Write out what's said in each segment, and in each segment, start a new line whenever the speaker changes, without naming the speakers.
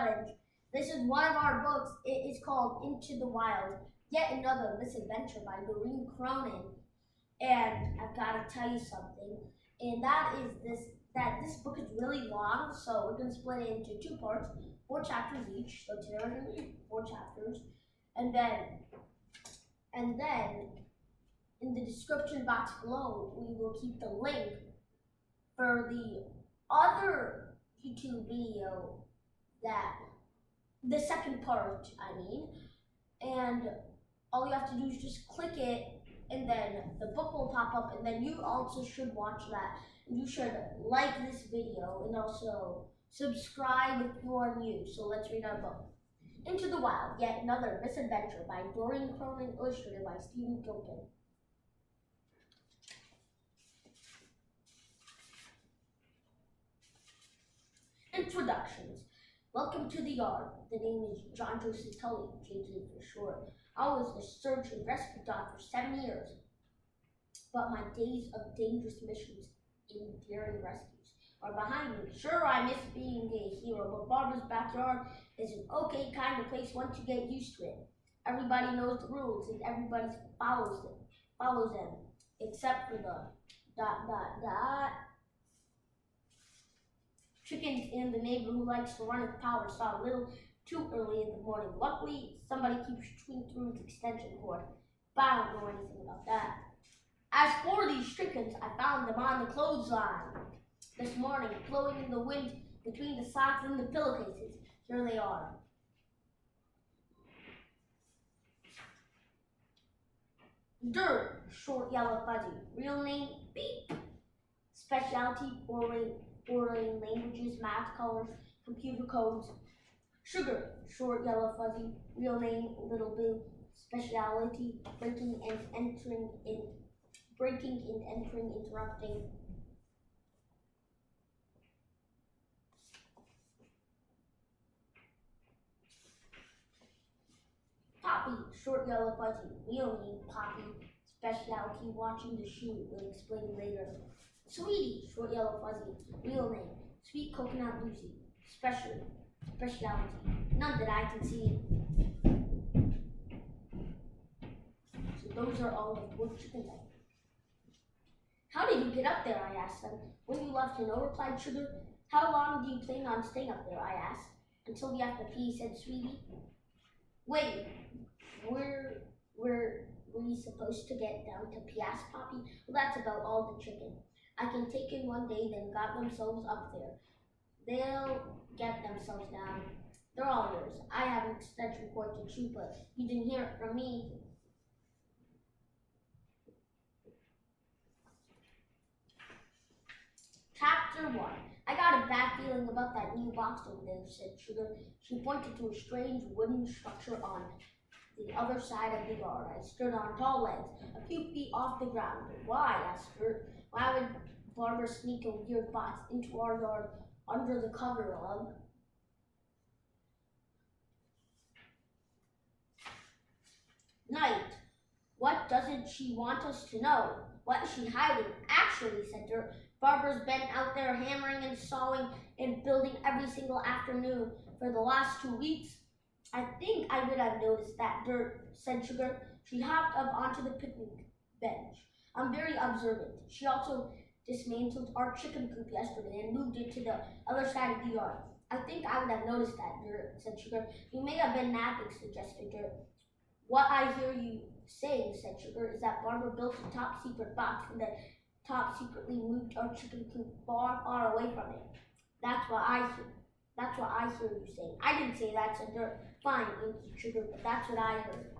challenge. This is one of our books. It is called Into the Wild, Yet Another Misadventure by Doreen Cronin. And I've got to tell you something, and that is this book is really long, so we're going to split it into two parts, 4 chapters each. So today we're going to read 4 chapters, and then in the description box below, we will keep the link for the other YouTube video, that the second part, I mean, and all you have to do is just click it, and then the book will pop up, and then you also should watch that. You should like this video and also subscribe if you are new. So let's read our book. Into the Wild, Yet Another Misadventure by Doreen Cronin, illustrated by Stephen Gilpin. Introductions. Welcome to the yard. The name is John Joseph Tully, JJ for short. I was a search and rescue dog for 7 years, but my days of dangerous missions and daring rescues are behind me. Sure, I miss being a hero, but Barbara's backyard is an okay kind of place once you get used to it. Everybody knows the rules and everybody follows them, except for the ... chickens in the neighborhood who likes to run his power saw a little too early in the morning. Luckily, somebody keeps chewing through its extension cord, but I don't know anything about that. As for these chickens, I found them on the clothesline this morning, blowing in the wind between the socks and the pillowcases. Here they are. Dirt, short, yellow, fuzzy. Real name, Beep. Specialty, foreign languages, math, colors, computer codes. Sugar, short, yellow, fuzzy. Real name, Little Boo. Specialty, breaking and entering, interrupting. Poppy, short, yellow, fuzzy. Real name, Poppy. Specialty, watching the shoe. We'll explain later. Sweetie, short, yellow, fuzzy. Real name, Sweet Coconut Lucy. Specialty, none that I can see. So those are all the 4 chickens. How did you get up there? I asked them. When you left, no, replied Sugar. How long do you plan on staying up there? I asked. Until we have to pee, said Sweetie. Wait, were we supposed to get down to pee? Asked Poppy. Well, that's about all the chicken I can take in one day, then got themselves up there. They'll get themselves down. They're all yours. I have an extension cord to chew, but you didn't hear it from me. Chapter 1. I got a bad feeling about that new box over there, said Sugar. She pointed to a strange wooden structure on the other side of the yard. I stood on tall legs, a few feet off the ground. Why? Asked Bert. Why would Barbara sneak a weird box into our yard under the cover of night? What doesn't she want us to know? What is she hiding? Actually, said Dirt, Barbara's been out there hammering and sawing and building every single afternoon for the last 2 weeks. I think I would have noticed that, Dirt, said Sugar. She hopped up onto the picnic bench. I'm very observant. She also dismantled our chicken coop yesterday and moved it to the other side of the yard. I think I would have noticed that, Dirt, said Sugar. You may have been napping, suggested Dirt. What I hear you saying, said Sugar, is that Barbara built a top secret box and the top secretly moved our chicken coop far, far away from it. That's what I hear. That's what I hear you saying. I didn't say that, said Dirt. Fine, answered Sugar, but that's what I heard.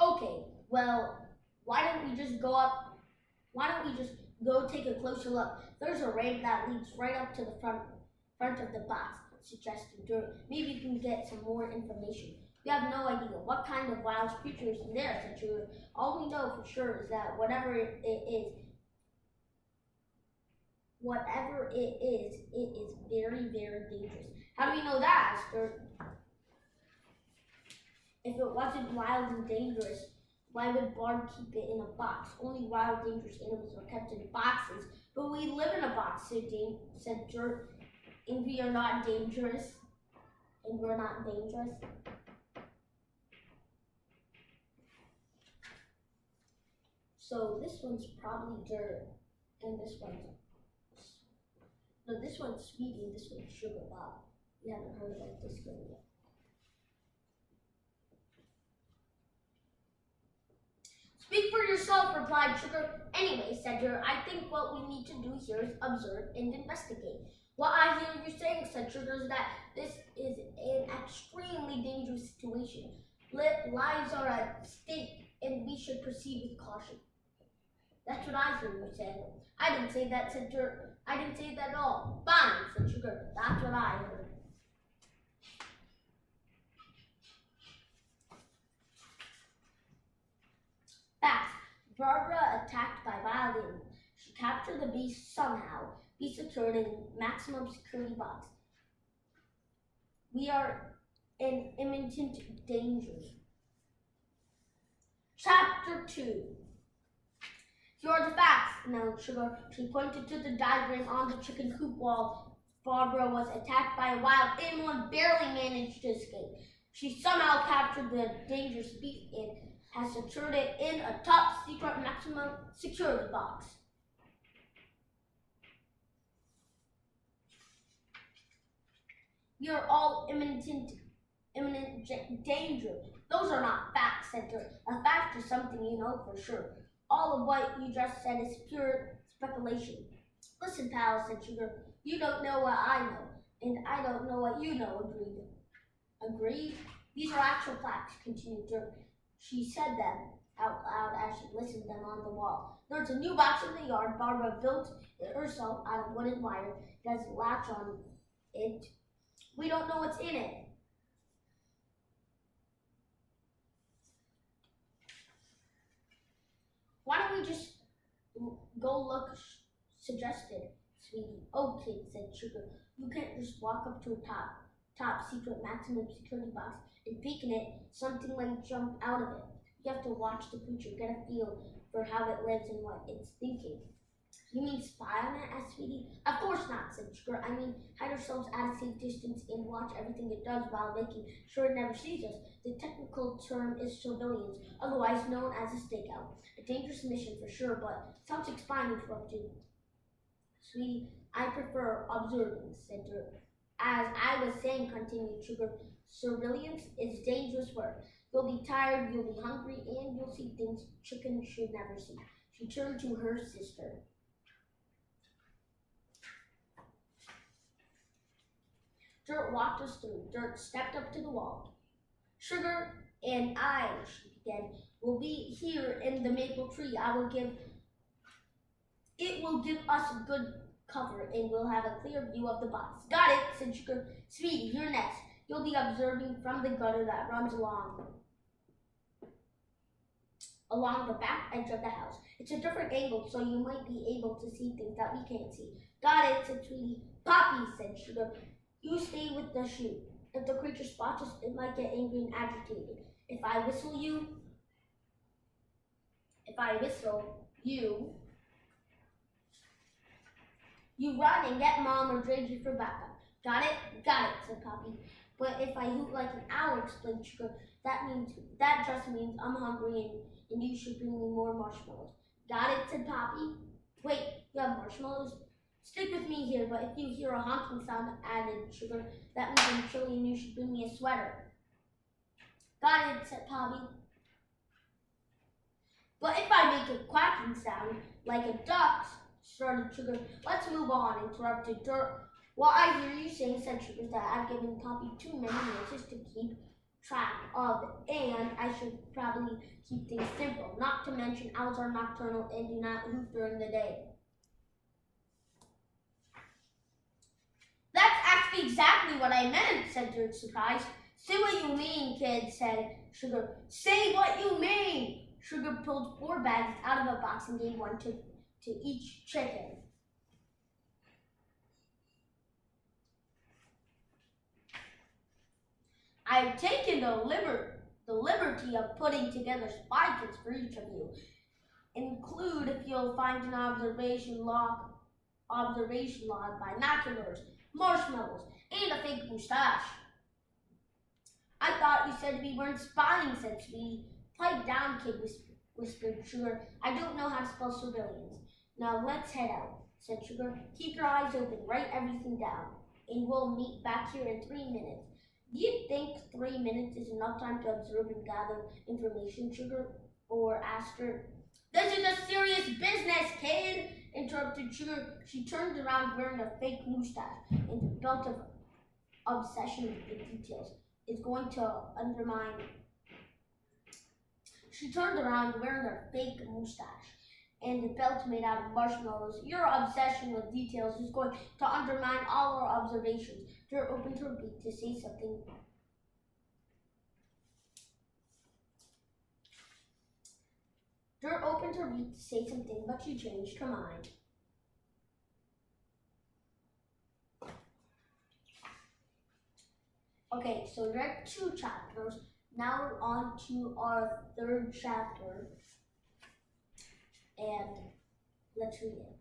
Okay, well, why don't we just go take a closer look? There's a ramp that leads right up to the front of the box, suggested Dirt. Maybe we can get some more information. We have no idea what kind of wild creature is in there, said Sugar. All we know for sure is that whatever it is, it is very, very dangerous. How do we know that? Asked Dirt. If it wasn't wild and dangerous, Why would Barb keep it in a box? Only wild, dangerous animals are kept in boxes. But we live in a box, said Dirt, and we are not dangerous. And we're not dangerous. So this one's probably Dirt, and this one's Sweetie, and this one's Sugar Bob. We haven't heard about this one yet. Speak for yourself, replied Sugar. Anyway, said Dirt, I think what we need to do here is observe and investigate. What I hear you saying, said Sugar, is that this is an extremely dangerous situation. Lives are at stake, and we should proceed with caution. That's what I hear you saying. I didn't say that, said Dirt. I didn't say that at all. Fine, said Sugar. That's what I heard. Fast. Barbara attacked by wild animals. She captured the beast somehow. Be secured in maximum security box. We are in imminent danger. Chapter 2. Here are the facts, announced Sugar. She pointed to the diagram on the chicken coop wall. Barbara was attacked by a wild animal and barely managed to escape. She somehow captured the dangerous beast and has secured it in a top secret maximum security box. We are all imminent danger. Those are not facts, said Dirt. A fact is something you know for sure. All of what you just said is pure speculation. Listen, pal, said Sugar. You don't know what I know, and I don't know what you know, agreed. Agreed? These are actual facts, continued Dirt. She said them out loud as she listened them on the wall. There's a new box in the yard. Barbara built it herself out of wooden wire. It has a latch on it. We don't know what's in it. Why don't we just go look, suggested Sweetie. Okay, said Sugar. You can't just walk up to a top secret maximum security box and peek in it. Something might jump out of it. You have to watch the creature, get a feel for how it lives and what it's thinking. You mean spy on it, asked Sweetie. Of course not, said Sugar. I mean hide ourselves at a safe distance and watch everything it does while making sure it never sees us. The technical term is surveillance, otherwise known as a stakeout. A dangerous mission for sure, but something's fine, interrupted Sweetie. I prefer observing, said Dirt. As I was saying, continued Sugar, surveillance is dangerous work. You'll be tired, you'll be hungry, and you'll see things chickens should never see. She turned to her sister. Dirt walked us through. Dirt stepped up to the wall. Sugar and I, she began, will be here in the maple tree. It will give us a good cover, and we'll have a clear view of the box. Got it, said Sugar. Sweetie, you're next. You'll be observing from the gutter that runs along the back edge of the house. It's a different angle, so you might be able to see things that we can't see. Got it, said Sweetie. Poppy, said Sugar. You stay with the shoe. If the creature spots us, it might get angry and agitated. If I whistle, you run and get Mom or Gigi for backup. Got it? Got it, said Poppy. But if I hoot like an owl, explained Sugar, that just means I'm hungry and you should bring me more marshmallows. Got it, said Poppy. Wait, you have marshmallows? Stick with me here, but if you hear a honking sound, added Sugar, that means I'm chilly and you should bring me a sweater. Got it, said Poppy. But if I make a quacking sound, like a duck, started Sugar. Let's move on, interrupted Dirt. What I hear you saying, said Sugar, that I've given Poppy too many noises to keep track of, and I should probably keep things simple. Not to mention, owls are nocturnal and do not hoot during the day. That's actually exactly what I meant, said Dirt, surprised. Say what you mean, kid, said Sugar. Say what you mean! Sugar pulled 4 bags out of a box and gave one to each chicken. I've taken the liberty, the liberty of putting together spy kits for each of you. Include if you'll find an observation log, binoculars, marshmallows, and a fake mustache. I thought you said we weren't spying, said Sweetie. Pipe down, kid, whispered Sugar. I don't know how to spell surveillance. Now let's head out, said Sugar. Keep your eyes open, write everything down, and we'll meet back here in 3 minutes. Do you think 3 minutes is enough time to observe and gather information, Sugar? Or asked her. This is a serious business, kid, interrupted Sugar. She turned around wearing a fake mustache and the belt of obsession with the details. Is going to undermine. She turned around wearing her fake mustache and the belt made out of marshmallows. Your obsession with details is going to undermine all our observations. Dirt opened her beak to say something. Dirt opened her beak to say something, but she changed her mind. Okay, so we read 2 chapters. Now we're on to our 3rd chapter. And let's read it.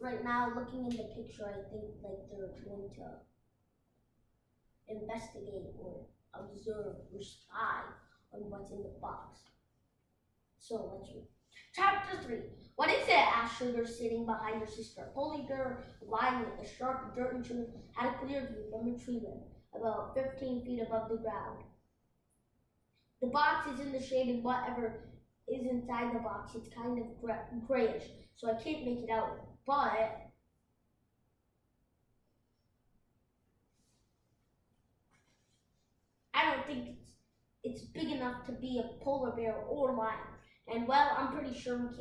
Right now, looking in the picture, I think like they're going to investigate or observe or spy on what's in the box. So let's read. Chapter 3. What is it? Asked Sugar, sitting behind her sister. Holy Dirt, lying with a sharp dirt and Sugar, had a clear view from a tree limb, about 15 feet above the ground. The box is in the shade, and whatever is inside the box, it's kind of grayish, so I can't make it out. But I don't think it's big enough to be a polar bear or lion. And well, I'm pretty sure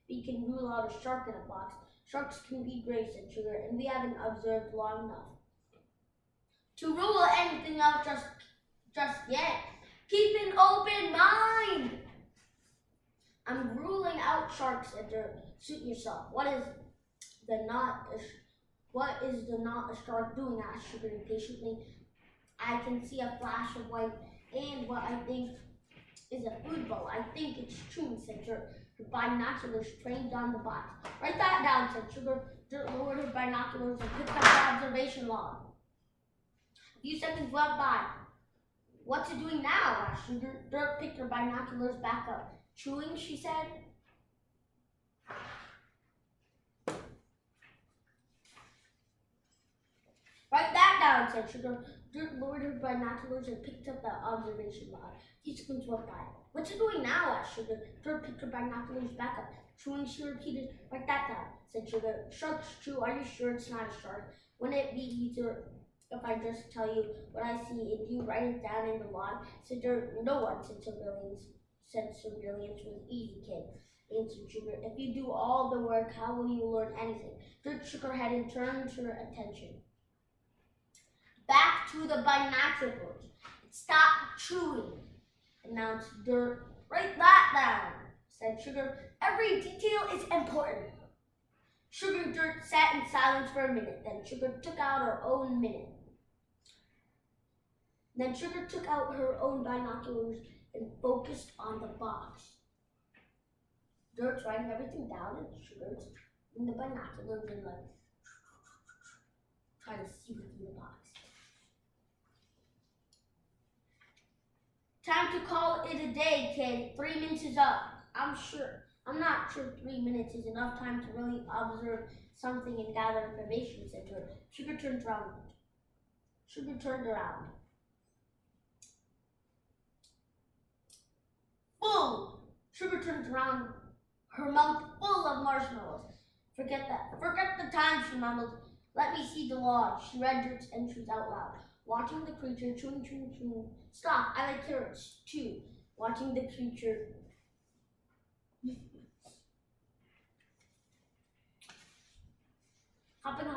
we can rule out a shark in a box. Sharks can be gray, said Sugar, and we haven't observed long enough to rule anything out just yet. Keep an open mind. I'm ruling out sharks, said Dirt. Suit yourself. What is the not a shark doing? Asked Sugar impatiently. I can see a flash of white and what I think is a food bowl. I think it's chewing, said Dirt. Her binoculars trained on the box. Write that down, said Sugar. Dirt lowered her binoculars and picked up the observation log. A few seconds went by. What's it doing now? Asked Sugar. Dirt picked her binoculars back up. Chewing, she said. Write that down, said Sugar. Dirt lowered her binoculars and picked up the observation log. A few seconds went by. What's it doing now? Asked Sugar. Dirt picked her binoculars back up. Chewing, she repeated. Write that down, said Sugar. Sharks chew. Are you sure it's not a shark? Wouldn't it be easier if I just tell you what I see and you write it down in the log? Said Dirt. No one, said Surveillance was easy, kid, answered Sugar. If you do all the work, how will you learn anything? Dirt shook her head and turned her attention back to the binoculars. Stop chewing, announced Dirt. Write that down, said Sugar. Every detail is important. Sugar and Dirt sat in silence for a minute. Then Sugar took out her own binoculars and focused on the box. Dirt's writing everything down, and Sugar's in the binoculars and like trying to see what's in the box. Time to call it a day, kid. 3 minutes is up. I'm not sure 3 minutes is enough time to really observe something and gather information, said Dirt. Sugar turned around. Full! Sugar turned around, her mouth full of marshmallows. Forget the time, she mumbled. Let me see the log. She read Dirt's entries out loud. Watching the creature, chewing. Stop, I like carrots, too. Watching the creature. Hopping.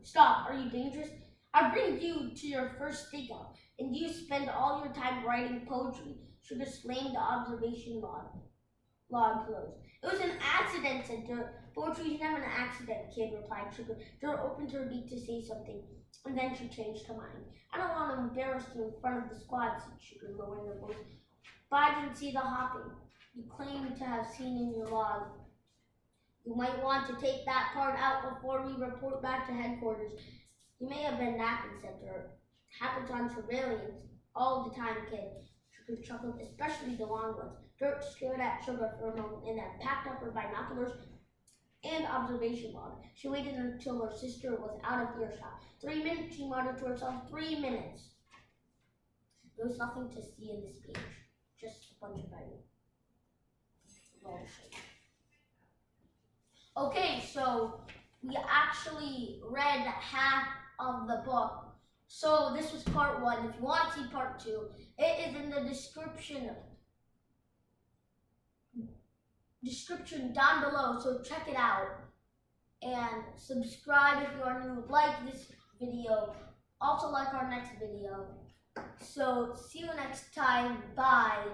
Stop, are you dangerous? I bring you to your first stakeout, and you spend all your time writing poetry. Sugar slammed the observation log closed. It was an accident, said Dirt. Poetry's never an accident, kid, replied Sugar. Dirt opened her beak to say something. And then she changed her mind. I don't want to embarrass you in front of the squad, said Sugar, lowering her voice. But I didn't see the hopping you claim to have seen in your log. You might want to take that part out before we report back to headquarters. You may have been napping, said Dirt. Happens on surveillance all the time, kid. Sugar chuckled, especially the long ones. Dirt stared at Sugar for a moment and then packed up her binoculars and observation log. She waited until her sister was out of earshot. 3 minutes, she muttered to herself. 3 minutes. There was nothing to see in this page. Just a bunch of writing. Okay, so we actually read half of the book. So this was part 1. If you want to see part 2, it is in the description down below, so check it out. And subscribe if you are new. Like this video. Also like our next video. So see you next time. Bye.